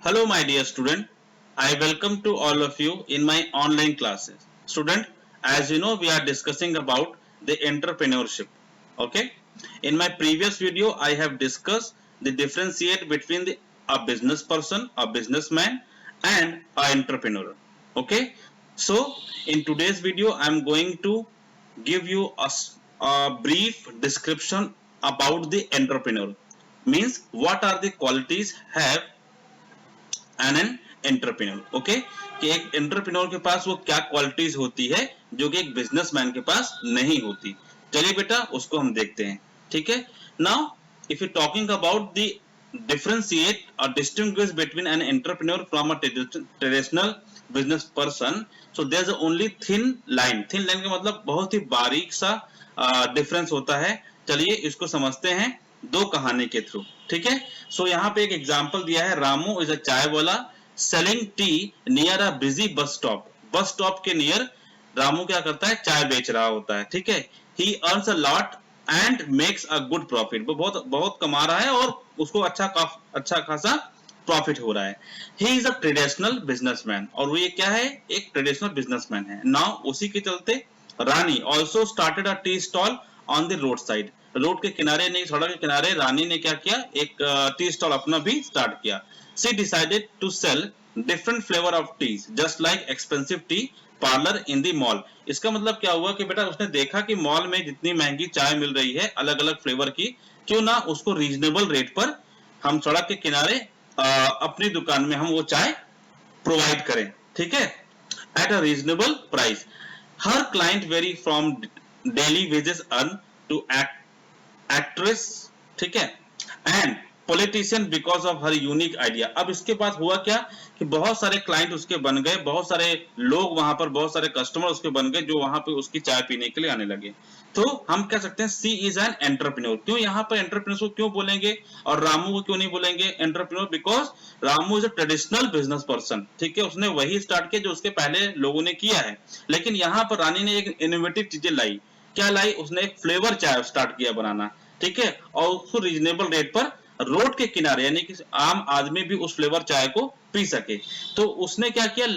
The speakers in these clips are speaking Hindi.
Hello, my dear student. I welcome to all of you in my online classes. Student, as you know, we are discussing about the entrepreneurship. Okay. In my previous video, I have discussed the differentiate between a business person, a businessman, and an entrepreneur. Okay. So, in today's video, I am going to give you a brief description about the entrepreneur. Means what are the qualities have an entrepreneur okay कि एक एंटरप्रेन्योर के पास वो क्या क्वालिटीज होती है जो कि एक बिजनेसमैन के पास नहीं होती। चलिए बेटा उसको हम देखते हैं। ठीक है, now if you talking about the differentiate और distinguish between an entrepreneur from a traditional business person, so there is only thin line. Thin line का मतलब बहुत ही बारीक सा डिफरेंस होता है। चलिए इसको समझते हैं दो कहानी के थ्रू। ठीक है, सो यहाँ पे एक एग्जांपल दिया है, रामू इज अ चाय वाला selling T near a busy bus stop. Bus stop के नियर रामू क्या करता है, चाय बेच रहा होता है। ठीक है, ही earns a lot and makes a good profit. वो बहुत बहुत कमा रहा है और उसको अच्छा खासा प्रॉफिट हो रहा है। He is a traditional businessman, और वो ये क्या है, एक ट्रेडिशनल बिजनेसमैन है। नाउ उसी के चलते Rani also started a tea stall on the road side. Road के किनारे नहीं, सड़क के किनारे रानी ने क्या किया, एक टी स्टॉल अपना भी स्टार्ट किया। She decided to sell different flavour of teas just like expensive tea parlour in the mall. इसका मतलब क्या हुआ कि बेटा उसने देखा कि मॉल में जितनी महंगी चाय मिल रही है अलग अलग फ्लेवर की, क्यों ना उसको रीजनेबल रेट पर हम सड़क के किनारे अपनी दुकान में हम वो चाय प्रोवाइड करें। ठीक है, at a reasonable price. Her client vary from daily wages earn to actress, ठीक है, and politician because of her unique idea. अब इसके बाद हुआ क्या कि बहुत सारे क्लाइंट उसके बन गए, बहुत सारे लोग वहां पर, बहुत सारे कस्टमर उसके बन गए जो वहां पे उसकी चाय पीने के लिए आने लगे। तो हम कह सकते हैं सी इज एन एंटरप्रेन्योर। क्यों यहाँ पर एंटरप्रेन्योर को क्यों बोलेंगे और रामू को क्यों नहीं बोलेंगे entrepreneur? Because Ramu is a traditional business person. ठीक है, उसने वही स्टार्ट किया जो उसके पहले लोगों ने किया है। लेकिन यहाँ पर रानी ने एक इनोवेटिव चीजें लाई। क्या लाई? उसने एक फ्लेवर चाय स्टार्ट किया बनाना। ठीक है, और उसको रीजनेबल रेट पर रोड के किनारे, यानी कि आम आदमी भी उस फ्लेवर चाय को पी सके। तो उसने क्या किया,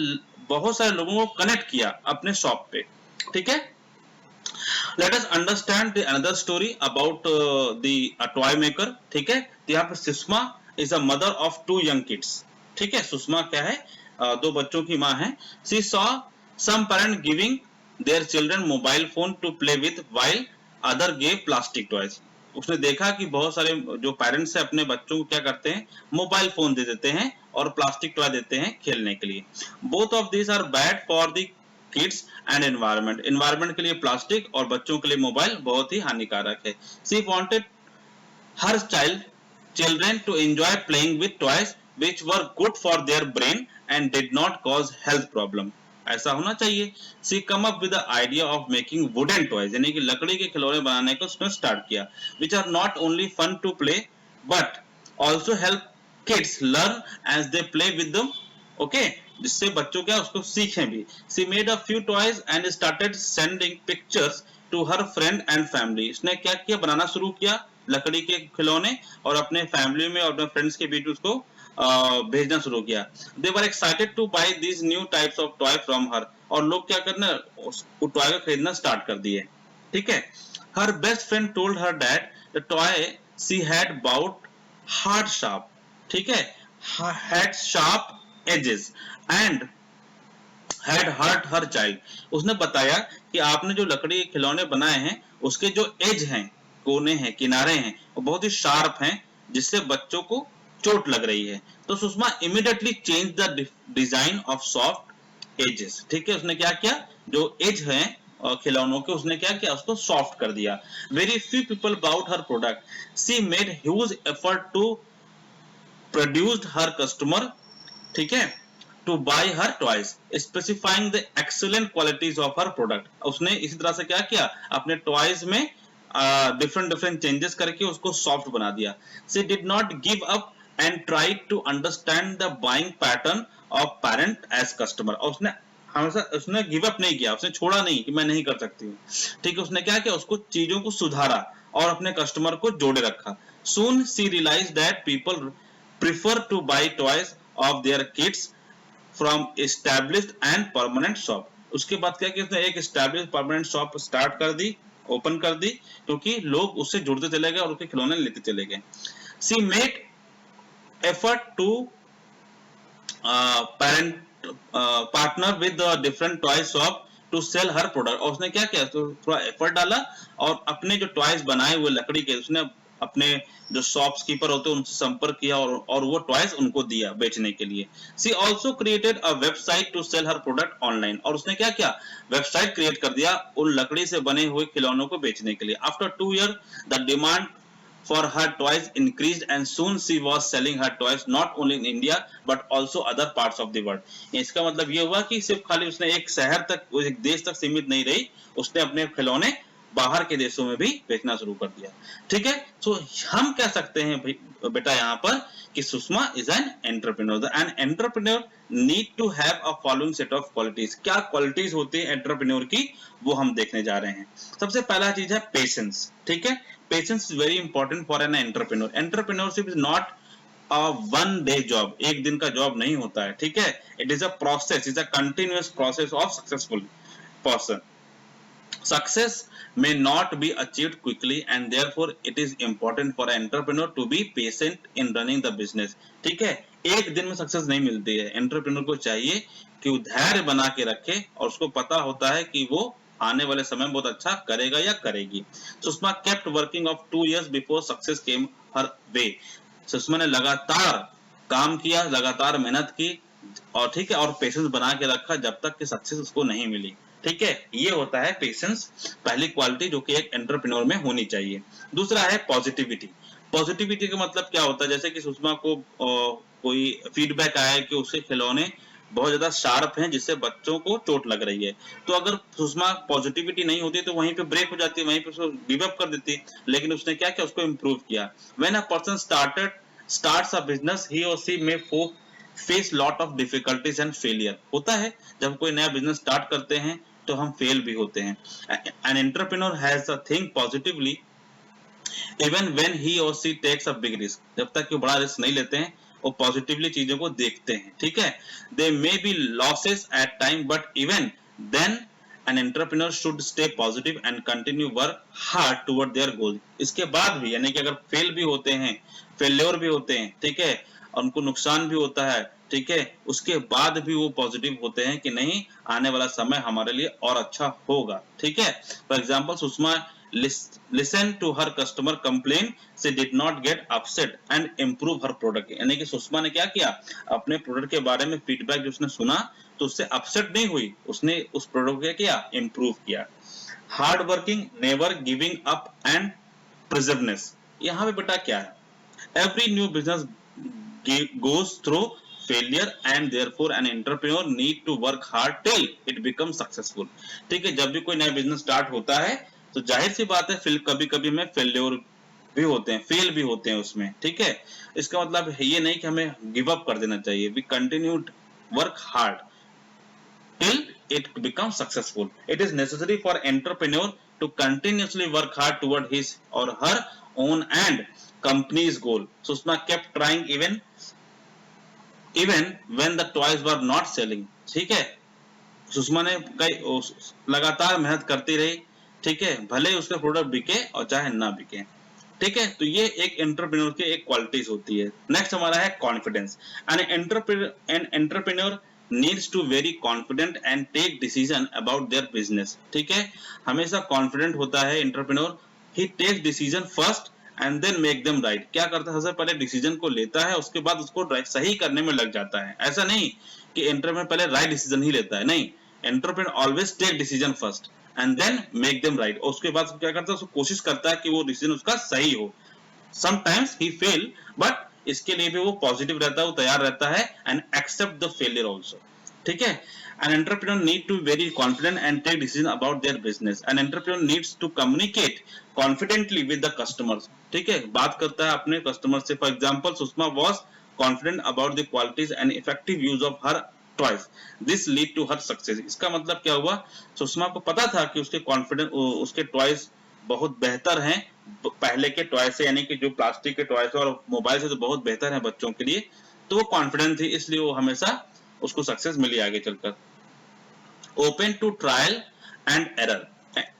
बहुत सारे लोगों को कनेक्ट किया अपने शॉप पे। ठीक है, let us understand the another story about the toy maker. ठीक है, तो यहाँ पे Sushma is a mother of two young kids. ठीक है, सुषमा क्या है, दो बच्चों की माँ है। She saw some parent giving their children mobile phone to play with while other gave plastic toys. उसने देखा कि बहुत सारे जो पेरेंट्स है अपने बच्चों को क्या करते हैं, मोबाइल फोन दे देते हैं और प्लास्टिक टॉय देते हैं खेलने के लिए। Both of this are bad for the kids and environment. Environment के लिए प्लास्टिक और बच्चों के लिए मोबाइल बहुत ही हानिकारक है। She wanted her children to enjoy playing with toys which were good for their brain and did not cause health problem। ऐसा होना चाहिए। She come up with the idea of making wooden toys, यानी कि लकड़ी के खिलौने बनाने को उसने स्टार्ट किया, which are not only fun to play but also help kids learn as they play with them. Okay, जिससे बच्चों क्या उसको सीखें भी। She made a few toys and started sending pictures to her friend and family. इसने क्या किया, बनाना शुरू किया लकड़ी के खिलौने और अपने फैमिली में और अपने फ्रेंड्स के बीच उसको भेजना शुरू किया। They were excited to buy these new types of toy from her, और लोग क्या करना, वो टॉय को खरीदना स्टार्ट कर दिए। ठीक है, her best friend told her dad the toy she had bought hard sharp, ठीक है, had sharp edges and had hurt her child. उसने बताया कि आपने जो लकड़ी के खिलौने बनाए हैं उसके जो एज हैं, कोने हैं, किनारे हैं, वो बहुत ही शार्प हैं जिससे बच्चों को चोट लग रही है। तो Sushma immediately change the design of soft edges. ठीक है, उसने क्या किया, जो एज हैं खिलौनों के, उसने क्या किया, उसको सॉफ्ट कर दिया। Very few people bought her product, she made huge effort to produced her customer, ठीक है, to buy her toys specifying the excellent qualities of her product. उसने इसी तरह से क्या किया, अपने टॉयज में डिफरेंट डिफरेंट चेंजेस करके उसको सॉफ्ट बना दिया। She did not give up and tried to understand the buying pattern of parent as customer. और उसने हमेशा, उसने गिव अप नहीं किया, उसने छोड़ा नहीं कि मैं नहीं कर सकती हूँ। ठीक है, उसने क्या किया, उसको चीजों को सुधारा और अपने कस्टमर को जोड़े रखा। Soon she realize that people prefer to buy toys of their kids from established and permanent shop. उसके बाद क्या किया उसने एक established permanent shop start कर दी, ओपन कर दी, क्योंकि लोग उससे जुड़ते चले गए और उसके खिलौने लेते चले गए. She made effort to partner with the different toy shop to sell her product. और उसने क्या किया, तो थोड़ा एफर्ट डाला और अपने जो टॉयज बनाए हुए लकड़ी के उसने अपने जो शॉपकीपर होते हैं उनसे संपर्क किया और वो टॉयज उनको दिया बेचने के लिए. She also created a website to sell her product online. और उसने क्या किया, वेबसाइट क्रिएट कर दिया उन लकड़ी से बने हुए खिलौनों को बेचने के लिए. After 2 years the demand for her toys increased and soon she was selling her toys not only in India but also other parts of the world. इसका मतलब ये हुआ कि सिर्फ खाली उसने एक शहर तक, एक देश तक सीमित नहीं रही, उसने अपने खिलौने बाहर के देशों में भी बेचना शुरू कर दिया. ठीक है, तो हम कह सकते हैं बेटा यहाँ पर कि Sushma is an entrepreneur. An entrepreneur need to have a following set of qualities. क्या क्वालिटीज होती है एंटरप्रेन्योर की, वो हम देखने जा रहे हैं. सबसे पहला चीज है पेशेंस. ठीक है, patience is very important for an entrepreneur. Entrepreneurship is not a one day job. एक दिन का जॉब नहीं होता है. ठीक है, it is a process, it's a continuous process of successful person. Success may not be achieved quickly and therefore it is important for an entrepreneur to be patient in running the business. ठीक है, एक दिन में सक्सेस नहीं मिलती है. एंटरप्रेन्योर को चाहिए कि वो धैर्य बना के रखे और उसको पता होता है कि वो आने वाले समय में बहुत अच्छा करेगा या करेगी. Sushma kept working of 2 years before success came her way. Sushma ने लगातार काम किया, लगातार मेहनत की और ठीक है, और पेशेंस बना के रखा जब तक कि सक्सेस उसको नहीं मिली. ठीक है, ये होता है पेशेंस, पहली क्वालिटी जो कि एक एंटरप्रेन्योर में होनी चाहिए. दूसरा है पॉजिटिविटी. पॉजिटिविटी का मतलब क्या होता है, जैसे कि सुषमा को कोई फीडबैक आया कि उसके खिलौने बहुत ज्यादा शार्प हैं जिससे बच्चों को चोट लग रही है, तो अगर सुषमा पॉजिटिविटी नहीं होती तो वहीं पे ब्रेक हो जाती, वहीं पे उसको गिव अप कर देती. लेकिन उसने क्या किया, उसको इम्प्रूव किया. When a person starts a business, he or she may face lot of difficulties and failure. होता है जब कोई नया बिजनेस स्टार्ट करते हैं तो हम फेल भी होते हैं. An entrepreneur has to think positively even when he or she takes a big risk. जब तक कि बड़ा रिस्क नहीं लेते हैं वो पॉजिटिवली चीजों को देखते हैं. ठीक है, they may be losses at time but even then an entrepreneur should stay positive and continue work hard toward their goal. इसके बाद भी, यानी कि अगर फेल भी होते हैं, फेल्योर भी होते हैं, ठीक है, उनको नुकसान भी होता है, ठीक है, उसके बाद भी वो पॉजिटिव होते हैं कि नहीं, आने वाला समय हमारे लिए और अच्छा होगा. ठीक है, for example Sushma listen to her customer complain, she did not get upset and improve her product. यानी कि सुषमा ने क्या किया, अपने प्रोडक्ट के बारे में फीडबैक जो उसने सुना तो उससे अपसेट नहीं हुई, उसने उस प्रोडक्ट को किया, इम्प्रूव किया. Hard working, never giving up and perseverance. यहाँ पे बेटा क्या है, every new business goes through failure and therefore an entrepreneur need to work hard till it becomes successful. ठीक है, जब भी कोई नया बिजनेस स्टार्ट होता है तो जाहिर सी बात है फिर कभी कभी में फेल्योर भी होते हैं, फेल भी होते हैं उसमें. ठीक है, इसका मतलब ये नहीं कि हमें गिव अप कर देना चाहिए. We continue work hard till it becomes successful. It is necessary for entrepreneur to continuously work hard toward his or her own and company's goal. Sushma kept trying even when the toys were not selling. ठीक है, सुषमा ने कई लगातार मेहनत करती रही. ठीक है, भले ही उसका प्रोडक्ट बिके और चाहे ना बिके. ठीक है, तो ये एक एंटरप्रेन्योर की एक क्वालिटीज होती है. नेक्स्ट हमारा है confidence. An entrepreneur needs to very confident and take decision about their business. ठीक है, हमेशा कॉन्फिडेंट होता है entrepreneur. He take decision first and then make them right. क्या करता है, सबसे पहले डिसीजन को लेता है, उसके बाद उसको सही करने में लग जाता है. ऐसा नहीं कि एंटरप्रेन्योर पहले राइट डिसीजन ही लेता है, नहीं, entrepreneur always take decision first and then make them right. और उसके बाद क्या करता है, उसको कोशिश करता है कि वो डिसीजन उसका सही हो. समटाइम्स ही फेल बट इसके लिए भी वो पॉजिटिव रहता है, वो तैयार रहता है and accept the failure also. ठीक है, an entrepreneur need to be very confident and take decision about their business. An entrepreneur needs to communicate confidently with the customers. ठीक है, बात करता है अपने कस्टमर से. For example Sushma was confident about the qualities and effective use of her toys. This lead to her success. इसका मतलब क्या हुआ, सुषमा को पता था कि उसके कॉन्फिडेंट, उसके टॉयज बहुत बेहतर हैं पहले के टॉय से, यानी कि जो प्लास्टिक के टॉयज और मोबाइल से तो बहुत बेहतर है बच्चों के लिए. तो वो कॉन्फिडेंट थी, इसलिए वो हमेशा उसको सक्सेस मिली आगे चलकर। Open to trial and error.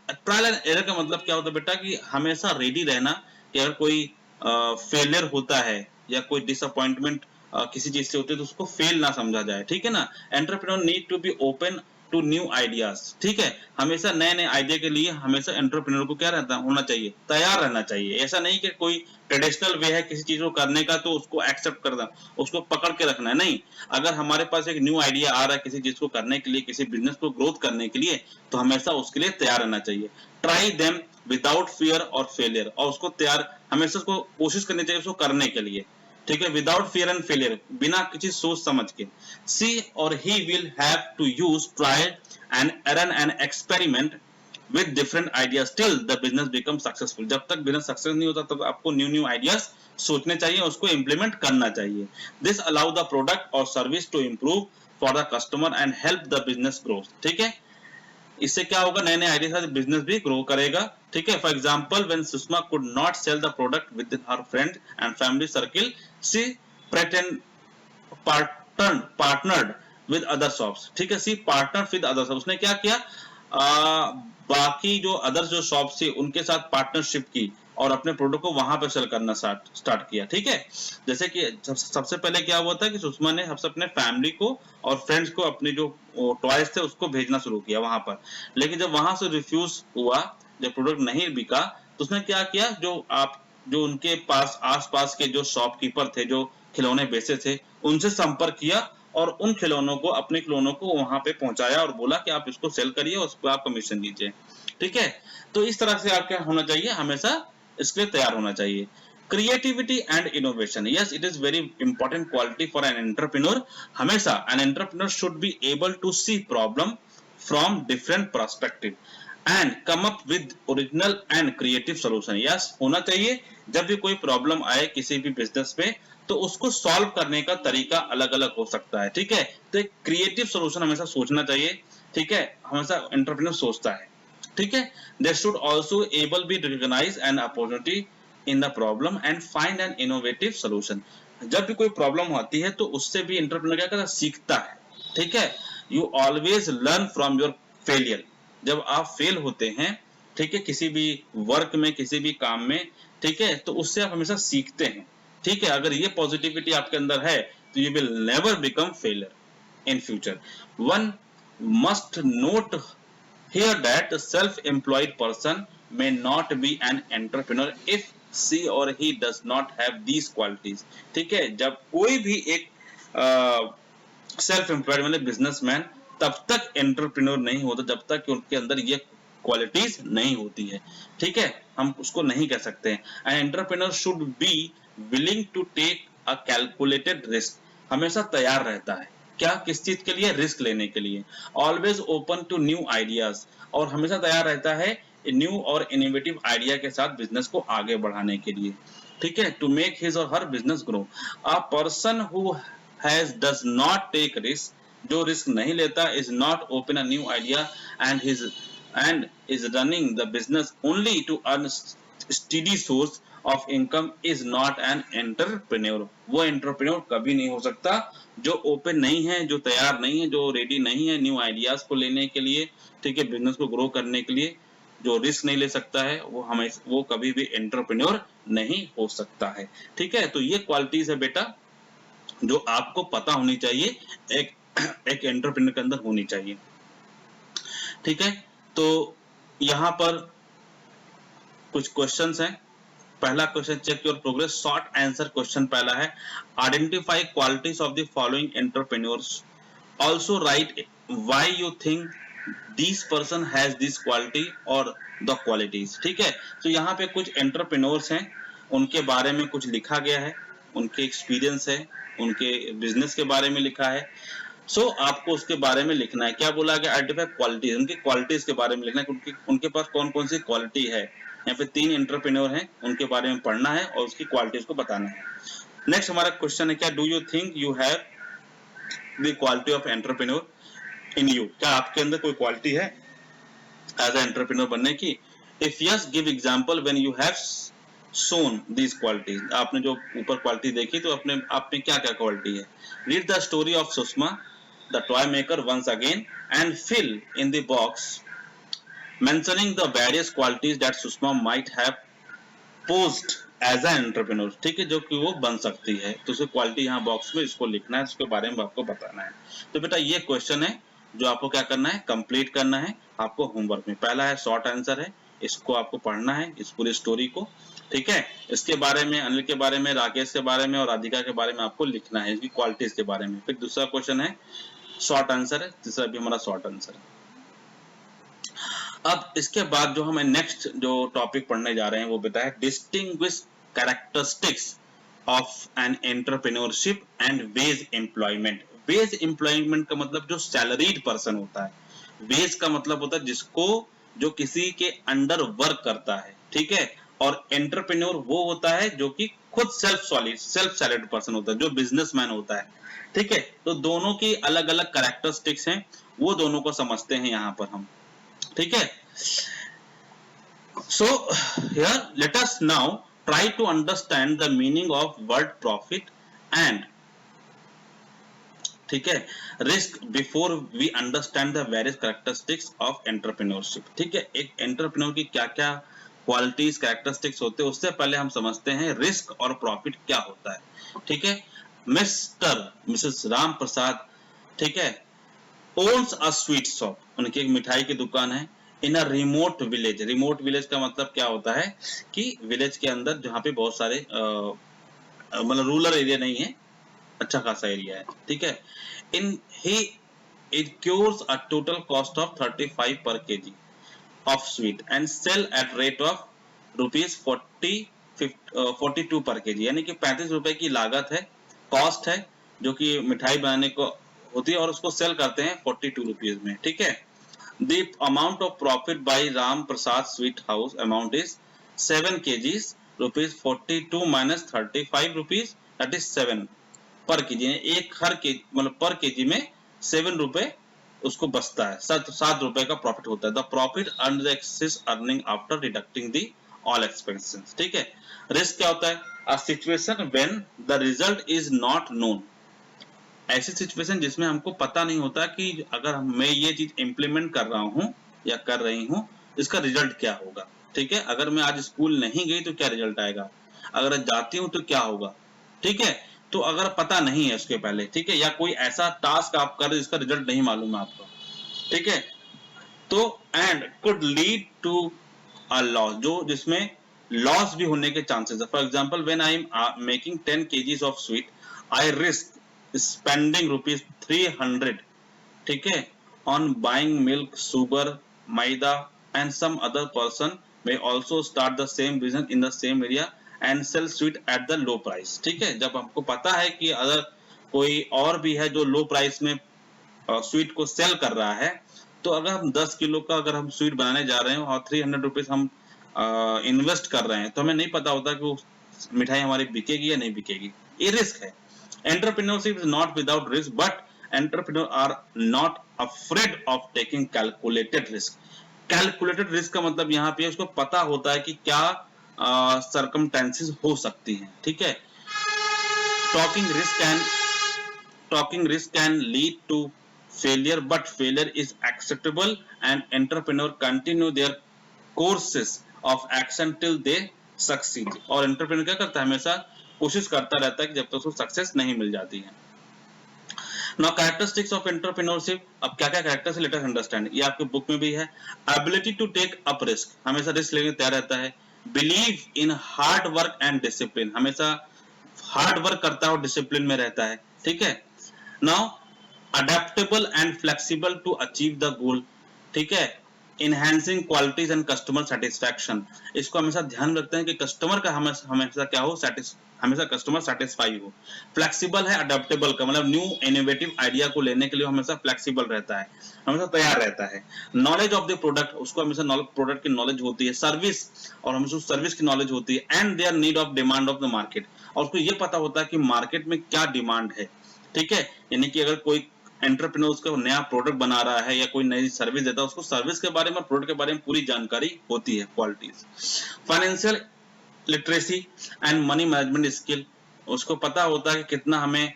Trial and error का मतलब क्या होता है बेटा कि हमेशा रेडी रहना कि अगर कोई फेलियर होता है या कोई डिसअपॉइंटमेंट किसी चीज से होती है तो उसको फेल ना समझा जाए, ठीक है ना। Entrepreneur need to be open to new ideas, ठीक है। हमेशा नए नए आइडिया के लिए हमेशा एंटरप्रेन्योर को क्या रहता होना चाहिए, तैयार रहना चाहिए। ऐसा नहीं कि कोई ट्रेडिशनल वे है किसी चीज को करने का तो उसको एक्सेप्ट करना, उसको पकड़ के रखना है, नहीं। अगर हमारे पास एक न्यू आइडिया आ रहा है किसी चीज को करने के लिए, किसी बिजनेस को ग्रोथ करने के लिए, तो हमेशा उसके लिए तैयार रहना चाहिए। ट्राई देम विदाउट फियर और फेलियर, और उसको तैयार हमेशा उसको कोशिश करनी चाहिए उसको करने के लिए, ठीक है। विदाउट फियर एंड फेलियर, बिना किसी सोच समझ के। सी और he will have to use trial and error and experiment with different ideas till the business becomes successful। जब तक बिजनेस सक्सेस नहीं होता तब आपको न्यू न्यू आइडियाज सोचने चाहिए, उसको इंप्लीमेंट करना चाहिए। दिस अलाउ द प्रोडक्ट और service to improve for the customer and help the business growth, ठीक है। इससे क्या होगा, नए नए आइडिया से बिजनेस भी ग्रो करेगा, ठीक है। For example when Sushma could not sell the product with her friend and family circle, she pretend partnered with other shops, ठीक है। She partner with other shops, उसने क्या किया, बाकी जो अदर जो शॉप्स थी उनके साथ पार्टनरशिप की और अपने प्रोडक्ट को वहां पर सेल करना स्टार्ट किया, ठीक है। जैसे कि सबसे पहले क्या हुआ था कि सुषमा ने सबसे अपने फैमिली को और फ्रेंड्स को अपने जो टॉयज थे उसको भेजना शुरू किया वहां पर, लेकिन जब वहां से रिफ्यूज हुआ, जब प्रोडक्ट नहीं बिका, तो उसने क्या किया, जो उनके पास आसपास के जो शॉपकीपर थे जो खिलौने बेचे थे उनसे संपर्क किया और उन खिलौनों को, अपने खिलौनों को वहां पे पहुंचाया और बोला कि आप इसको सेल करिए और उस पर आप कमीशन लीजिए, ठीक है। तो इस तरह से आप क्या होना चाहिए, हमेशा इसके लिए तैयार होना चाहिए। Creativity and innovation, yes it is very important quality for an entrepreneur. हमेशा an entrepreneur should be able to see problem from different perspective and come up with original and creative solution. Yes होना चाहिए, जब भी कोई प्रॉब्लम आए किसी भी बिजनेस में तो उसको सॉल्व करने का तरीका अलग अलग हो सकता है, ठीक है। तो एक क्रिएटिव सोल्यूशन हमेशा सोचना चाहिए, ठीक है, हमेशा एंटरप्रेन्योर सोचता है, ठीक है। They should also able be recognize an opportunity in the problem and find an innovative solution. जब भी कोई प्रॉब्लम होती है तो उससे भी एंटरप्रेन्योर क्या करता है, सीखता है, ठीक है। You always learn from your failure. जब आप फेल होते हैं, ठीक है, किसी भी वर्क में, किसी भी काम में, ठीक है, तो उससे आप हमेशा सीखते हैं, ठीक है। अगर ये पॉजिटिविटी आपके अंदर है तो you will never become failure in future. One must note here that self employed person may not be an entrepreneur if she or he does not have these qualities, ठीक है। जब कोई भी एक सेल्फ एम्प्लॉयड मतलब बिजनेसमैन तब तक एंटरप्रेन्योर नहीं होता जब तक कि उनके अंदर ये क्वालिटीज नहीं होती है, ठीक है। हम उसको नहीं कह सकते हैं। An entrepreneur should be willing to take a calculated risk, हमेशा तैयार रहता है, क्या, किस चीज के लिए, रिस्क लेने के लिए। Always open to new ideas, और हमेशा तैयार रहता है न्यू और इनोवेटिव आइडिया के साथ बिजनेस को आगे बढ़ाने के लिए, ठीक है। टू मेक हिज और her business grow. A person who has does not take risk, जो रिस्क नहीं लेता, is not open a new idea and is running the business only to earn steady source of income is not an entrepreneur. वो एंटरप्रेन्योर कभी नहीं हो सकता जो ओपन नहीं है, जो तैयार नहीं है, जो रेडी नहीं है न्यू आइडियाज को लेने के लिए, ठीक है, बिजनेस को ग्रो करने के लिए, जो रिस्क नहीं ले सकता है, वो कभी भी एंटरप्रेन्योर नहीं हो सकता है, ठीक है। तो ये क्वालिटीज है बेटा जो आपको पता होनी चाहिए, एक एंटरप्रेन्योर के अंदर होनी चाहिए, ठीक है। तो यहाँ पर कुछ क्वेश्चंस हैं। पहला question, check your progress, short answer question पहला है, identify qualities of the following entrepreneurs, also write why you think this person has this quality और द क्वालिटीज, ठीक है। तो यहाँ पे कुछ एंटरप्रेन्योर्स हैं, उनके बारे में कुछ लिखा गया है, उनके एक्सपीरियंस है, उनके बिजनेस के बारे में लिखा है। सो आपको उसके बारे में लिखना है। क्या बोला गया, आइडेंटिफाई क्वालिटीज, उनकी क्वालिटीज के बारे में लिखना है, उनके पास कौन कौन सी क्वालिटी है। यहाँ पे 3 एंटरप्रेन्योर हैं, उनके बारे में पढ़ना है और उसकी क्वालिटीज को बताना है। नेक्स्ट हमारा क्वेश्चन है, क्या do you think you have the quality of entrepreneur in you, क्या आपके अंदर कोई क्वालिटी है एज ए एंटरप्रेन्योर बनने की। If yes give example when you have shown these qualities. आपने जो ऊपर क्वालिटी देखी तो अपने आप में क्या क्या क्वालिटी है. Read the story of Susma, the toy maker once again, and fill in the box mentioning the various qualities that Susma might have possessed as an entrepreneur. ठीक है, जो कि वो बन सकती है. तो उसकी क्वालिटी यहाँ बॉक्स में इसको लिखना है, उसके बारे में आपको बताना है. तो बेटा ये क्वेश्चन है जो आपको क्या करना है, कंप्लीट करना है आपको होमवर्क में. पहला है शॉर्ट आंसर है, इसको आपको पढ़ना है इस पूरी स्टोरी को. ठीक है, इसके बारे में, अनिल के बारे में, राकेश के बारे में और राधिका के बारे में आपको लिखना है, इसकी क्वालिटीज के बारे में. फिर दूसरा क्वेश्चन है शॉर्ट आंसर है, तीसरा भी हमारा शॉर्ट आंसर है. अब इसके बाद जो हम नेक्स्ट जो टॉपिक पढ़ने जा रहे हैं वो बेटा है distinguish characteristics of N entrepreneurship and veg employment. Veg employment का मतलब जो सैलरीड पर्सन होता है. वेज का मतलब होता है जिसको, जो किसी के अंडर वर्क करता है. ठीक है, और एंटरप्रेन्योर वो होता है जो कि खुद सेल्फ सैलरीड पर्सन होता है, जो बिजनेसमैन होता है. ठीक है, तो दोनों की अलग अलग कैरेक्टरिस्टिक्स हैं, वो दोनों को समझते हैं यहाँ पर हम. ठीक है, so here let us now try to understand the meaning of word profit and ठीक है risk before we understand the various characteristics of entrepreneurship. ठीक है, एक एंटरप्रेन्योर की क्या क्या क्वालिटीज कैरेक्टरिस्टिक्स होते हैं, उससे पहले हम समझते हैं रिस्क और प्रॉफिट क्या होता है. ठीक है, मिसेस राम प्रसाद, ठीक है, owns a sweet shop, उनकी एक मिठाई की दुकान है. In a remote village. Remote village का मतलब क्या होता है कि विलेज के अंदर जहाँ पे बहुत सारे मतलब रूरल एरिया नहीं है, अच्छा खासा एरिया है. ठीक है, इन ही it cures a total cost of 35 per kg of sweet and sell at rate of rupees 42 per kg. यानी कि 35 रुपए की लागत है, कॉस्ट है, जो कि मिठाई बनाने को होती है, और उसको सेल करते हैं 42 रुपीज में. ठीक है, the amount of profit by Ram Prasad Sweet House amount is 7 kgs, rupees 42 minus 35 rupees, that is 7 पर केजी. एक हर के मतलब पर केजी में 7 रुपए उसको बचता है, 7 रुपए का प्रॉफिट होता है. The profit earn the excess earning after deducting the all expenses. ठीक है, रिस्क क्या होता है, a situation when the result is not known. ऐसी सिचुएशन जिसमें हमको पता नहीं होता कि अगर मैं ये चीज इंप्लीमेंट कर रहा हूँ या कर रही हूँ, इसका रिजल्ट क्या होगा. ठीक है, अगर मैं आज स्कूल नहीं गई तो क्या रिजल्ट आएगा, अगर जाती हूँ तो क्या होगा. ठीक है, तो अगर पता नहीं है उसके पहले, ठीक है, या कोई ऐसा टास्क आप कर रहे जिसका रिजल्ट नहीं मालूम है आपको. ठीक है, तो and could lead to a loss, जो जिसमें लॉस भी होने के चांसेस है. For example when I am making 10 kgs of sweet, I risk spending rupees 300, ठीक है, on buying milk, sugar, maida, and some other person may also start the same business in the same area and sell sweet at the low price. ठीक है, जब हमको पता है कि अगर कोई और भी है जो लो प्राइस में स्वीट को सेल कर रहा है, तो अगर हम 10 किलो का अगर हम स्वीट बनाने जा रहे हैं और 300 रुपीज हम इन्वेस्ट कर रहे हैं, तो हमें नहीं पता होता कि वो मिठाई हमारी बिकेगी या नहीं बिकेगी. ये रिस्क है. Entrepreneurship is not without risk, but entrepreneurs are not afraid of taking calculated risk. Calculated risk का मतलब यहाँ पे उसको पता होता है कि क्या circumstances हो सकती हैं. ठीक है, talking risk can lead to failure, but failure is acceptable and entrepreneur continue their courses of action till they succeed. और entrepreneur क्या करता है, हमेशा कोशिश करता रहता है कि जब तक उसको सक्सेस नहीं मिल जाती है. Now characteristics of entrepreneurship. अब क्या क्या कैरेक्टर्स, लेट अस अंडरस्टैंड. ये आपके बुक में भी है. Ability to take up risk, हमेशा रिस्क लेने तैयार रहता है. Believe in hard work and discipline, हमेशा हार्ड वर्क करता है और डिसिप्लिन में रहता है. ठीक है, now adaptable and flexible to achieve the goal. ठीक है, enhancing qualities and customer satisfaction, इसको हमेशा ध्यान रखते हैं कि कस्टमर का हमेशा क्या हो, हमेशा कस्टमर सेटिस्फाई हो. फ्लेक्सिबल है अडेप्टेबल का मतलब न्यू इनोवेटिव आइडिया को लेने के लिए हमेशा फ्लेक्सिबल रहता है, हमेशा तैयार रहता है. नॉलेज ऑफ द प्रोडक्ट, उसको हमेशा प्रोडक्ट की नॉलेज होती है. सर्विस, और हमेशा सर्विस की नॉलेज होती है. And their need of demand of the market, और उसको ये पता होता है कि मार्केट में क्या डिमांड है. ठीक है, यानी कि अगर कोई एंटरप्रेन्योर उसका नया प्रोडक्ट बना रहा है या कोई नई सर्विस देता है, उसको सर्विस के बारे में, प्रोडक्ट के बारे में पूरी जानकारी होती है. Qualities. Financial literacy and money management skill, उसको पता होता है कि कितना हमें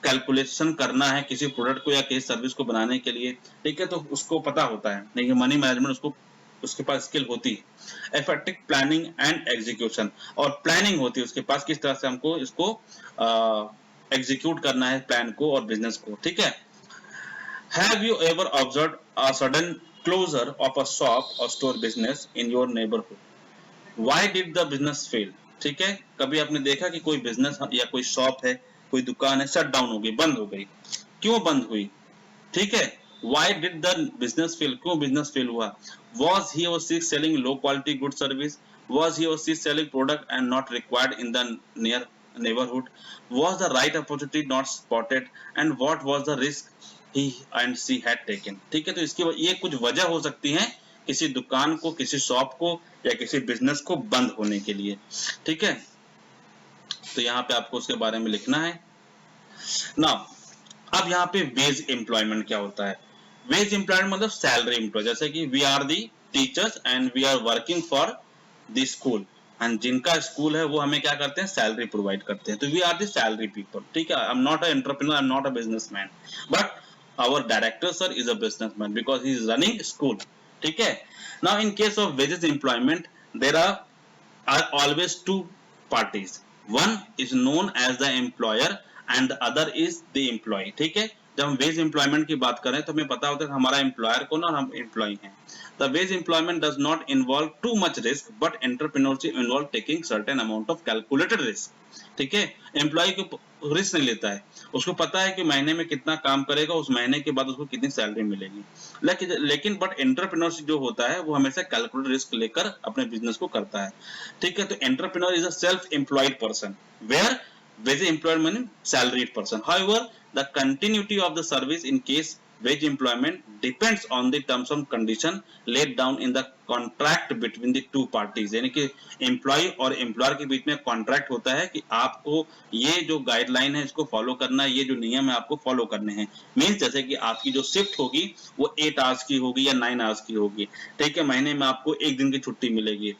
कैलकुलेशन करना है किसी प्रोडक्ट को या किसी सर्विस को बनाने के लिए, ठीक है, तो उसको पता होता है, लेकिन मनी मैनेजमेंट उसको उसके पास स्किल होती है। इफेक्टिव प्लानिंग एंड एग्जीक्यूशन, और प्लानिंग होती है उसके पास, किस तरह से हमको इसको एग्जीक्यूट करना है प्लान को और बिजनेस को, ठीक है। Have you ever observe a sudden closure of a shop और store business in your neighbourhood, why did the business fail, ठीक है, कभी आपने देखा कि कोई बिजनेस या कोई शॉप है, कोई दुकान है, शट डाउन हो गई, बंद हो गई, क्यों बंद हुई, ठीक है, why did the business fail, क्यों बिजनेस फेल हुआ, was he or she selling low quality good service, was he or she selling product and not required in the near neighborhood, was the right opportunity not spotted, and what was the risk he and she had taken, ठीक है, तो इसकी ये कुछ वजह हो सकती है किसी दुकान को, किसी शॉप को या किसी बिजनेस को बंद होने के लिए, ठीक है, तो यहाँ पे आपको उसके बारे में लिखना है ना। अब यहाँ पे वेज एम्प्लॉयमेंट क्या होता है, वेज एम्प्लॉयमेंट मतलब सैलरी एम्प्लॉय, जैसे कि we are the teachers and we are working for the school, एंड जिनका स्कूल है वो हमें क्या करते हैं, सैलरी प्रोवाइड करते हैं, तो we are the salary people, ठीक है, I am not a entrepreneur, I am not a businessman, but our director sir is a businessman because he is running school, ठीक है। now in case of wages employment there are always two parties, one is known as the employer and the other is the employee, ठीक है, जब हम वेज एम्प्लॉयमेंट की बात करें तो हमें पता होता है कि हमारा एम्प्लॉयर कौन और हम एम्प्लॉय हैं। The wage employment does not involve too much risk but entrepreneurship involve taking certain amount of calculated risk, ठीक है, एम्प्लॉय को रिस्क नहीं लेता है, उसको पता है कि महीने में कितना काम करेगा, उस महीने के बाद उसको कितनी सैलरी मिलेगी, लेकिन बट एंटरप्रेन्योरशिप जो होता है वो हमेशा कैलकुलेटेड रिस्क लेकर अपने बिजनेस को करता है, ठीक है, तो entrepreneur is a self employed person where wage employed means salaried person, however the continuity of the service in case wage employment depends on the terms and condition laid down in the contract between the two parties, यानी कि एम्प्लॉय और एम्प्लॉयर के बीच में कॉन्ट्रैक्ट होता है कि आपको ये जो गाइडलाइन है इसको फॉलो करना है, ये जो नियम है आपको फॉलो करने हैं, मीन्स जैसे कि आपकी जो शिफ्ट होगी वो 8 आवर्स की होगी या 9 आवर्स की होगी, ठीक है, महीने में आपको एक दिन की छुट्टी मिलेगी,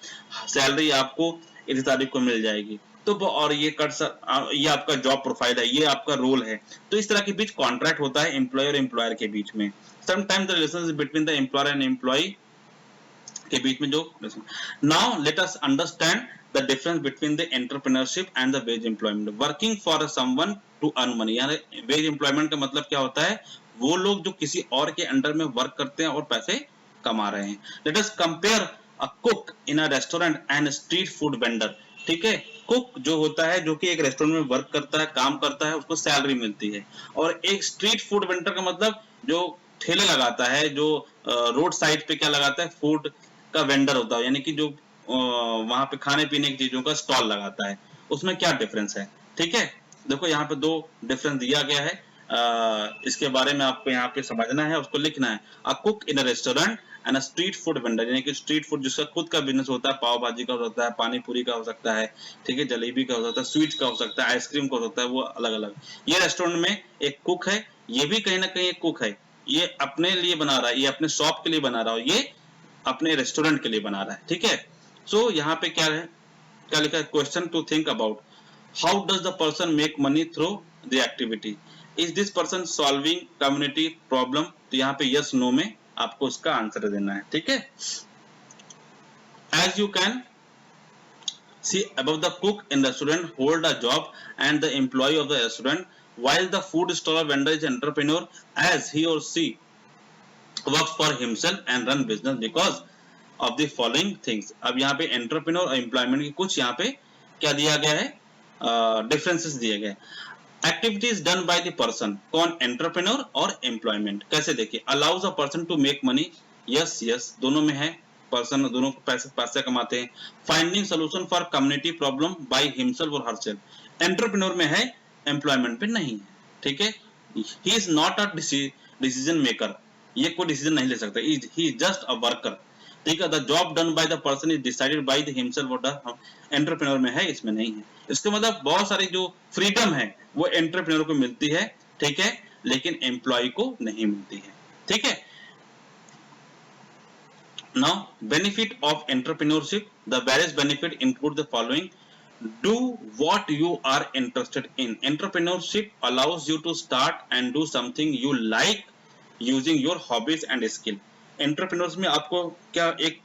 सैलरी आपको इस तारीख को मिल जाएगी, तो और ये ये आपका जॉब प्रोफाइल है, ये आपका रोल है, तो इस तरह के बीच कॉन्ट्रैक्ट होता है एम्प्लॉयर और एम्प्लॉयर के बीच में, sometimes the relationship between the employer and employ के बीच में जो, now let us understand the difference between the entrepreneurship and the wage employment, working for someone to earn money, यानी वेज एम्प्लॉयमेंट का मतलब क्या होता है, वो लोग जो किसी और के अंडर में वर्क करते हैं और पैसे कमा रहे हैं। Let us compare a cook in a restaurant and street food vendor, ठीक है, कुक जो होता है जो कि एक रेस्टोरेंट में वर्क करता है, काम करता है, उसको सैलरी मिलती है, और एक स्ट्रीट फूड वेंडर का मतलब जो ठेले लगाता है, जो रोड साइड पे क्या लगाता है, फूड का वेंडर होता है, यानी कि जो वहां पे खाने पीने की चीजों का स्टॉल लगाता है, उसमें क्या डिफरेंस है, ठीक है, देखो यहाँ पे दो डिफरेंस दिया गया है, इसके बारे में आपको यहाँ पे समझना है, उसको लिखना है, a cook in a restaurant and street food vendor, यानी कि स्ट्रीट फूड जिसका खुद का बिजनेस होता है, पाव भाजी का हो सकता है, पानी पूरी का हो सकता है, ठीक है, जलेबी का हो सकता है, स्वीट्स का हो सकता है, आइसक्रीम का हो सकता है, वो अलग अलग। ये रेस्टोरेंट में एक कुक है, ये भी कहीं ना कहीं एक कुक है, ये अपने लिए बना रहा है, ये अपने शॉप के लिए बना रहा है, ये अपने रेस्टोरेंट के लिए बना रहा है, ठीक है। सो यहाँ पे क्या है, क्या लिखा है, question to think about, how does the person make money through the activity, is this person solving community problem, तो यहाँ पे यस नो में आपको उसका आंसर देना है, ठीक है। As you can see above, the cook in restaurant hold a job and the employee of the restaurant, while the food stall vendor is entrepreneur as he or she works for himself and run business because of the following things। अब यहाँ पे एंटरप्रेन्योर और एम्प्लॉयमेंट की कुछ यहाँ पे क्या दिया गया है, डिफरेंसेस दिए गए। Activities done by the person, कौन, एंटरप्रेन्योर और एम्प्लॉयमेंट, कैसे देखिए, allows a person to make money, yes yes दोनों में है, पर्सन दोनों पैसे पैसे कमाते हैं, finding solution for community problem by himself और हरसेल्फ, एंटरप्रेन्योर में है, एम्प्लॉयमेंट पे नहीं है, ठीक है, he is not a decision maker, ये कोई डिसीजन नहीं ले सकता, he is just a worker, ठीक है, the job done by the person is decided by the himself और द एंटरप्रेन्योर में है, इसमें नहीं है, इसके मतलब बहुत सारी जो फ्रीडम है वो एंटरप्रेन्योर को मिलती है, ठीक है, लेकिन एम्प्लॉय को नहीं मिलती है, ठीक है। Now benefit of entrepreneurship, The various benefit include the following. Do what you are interested in. Entrepreneurship allows you to start and do something you like using your hobbies and skill. Entrepreneurs में आपको क्या एक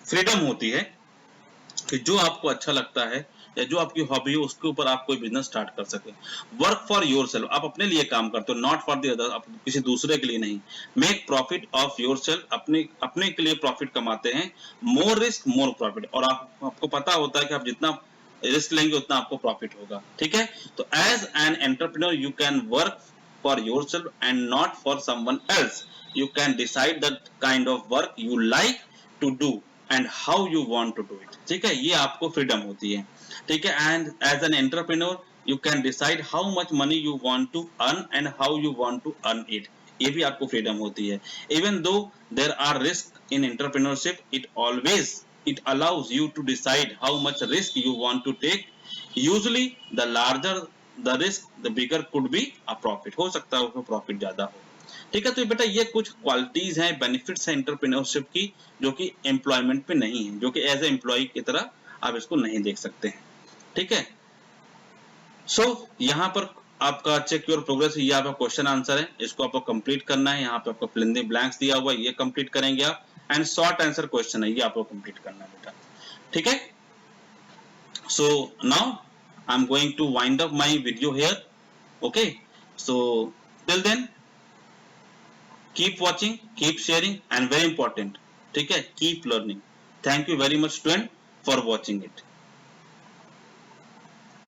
फ्रीडम होती है कि जो आपको अच्छा लगता है या जो आपकी हॉबी है उसके ऊपर आप कोई बिजनेस स्टार्ट कर सके. वर्क फॉर योर सेल्फ, आप अपने लिए काम करते हो, नॉट फॉर द अदर, आप किसी दूसरे के लिए नहीं. Make profit of your self, अपने के लिए प्रॉफिट कमाते हैं. मोर रिस्क मोर प्रॉफिट, और आपको पता होता है कि आप जितना रिस्क लेंगे उतना आपको प्रॉफिट होगा. ठीक है, तो as an entrepreneur you can work for yourself and not for someone else. You can decide the kind of work you like to do and how you want to do it. ठीक है, ये आपको फ्रीडम होती है. ठीक है, and as an entrepreneur you can decide how much money you want to earn and how you want to earn it. ये भी आपको फ्रीडम होती है. Even though there are risk in entrepreneurship, it allows you to decide how much risk you want to take. Usually the larger the risk, the bigger could be a profit. हो सकता है उसमें प्रॉफिट ज्यादा हो. ठीक है, तो बेटा ये कुछ क्वालिटीज हैं, बेनिफिट्स हैं एंटरप्रेन्योरशिप की जो कि एम्प्लॉयमेंट पे नहीं है, जो कि एज ए एम्प्लॉय की तरह आप इसको नहीं देख सकते हैं. ठीक है, सो यहाँ पर आपका चेक योर प्रोग्रेस, ये आपका क्वेश्चन आंसर है, इसको आपको कंप्लीट करना है. यहाँ पे आपको फिल इन द ब्लैंक्स दिया हुआ है, ये कंप्लीट करेंगे आप. एंड शॉर्ट आंसर क्वेश्चन है, ये आपको कंप्लीट करना है बेटा. ठीक है, so now I am going to wind up my video here. Okay, so till then keep watching, keep sharing, and very important, ठीक है, keep learning. Thank you very much student for watching it.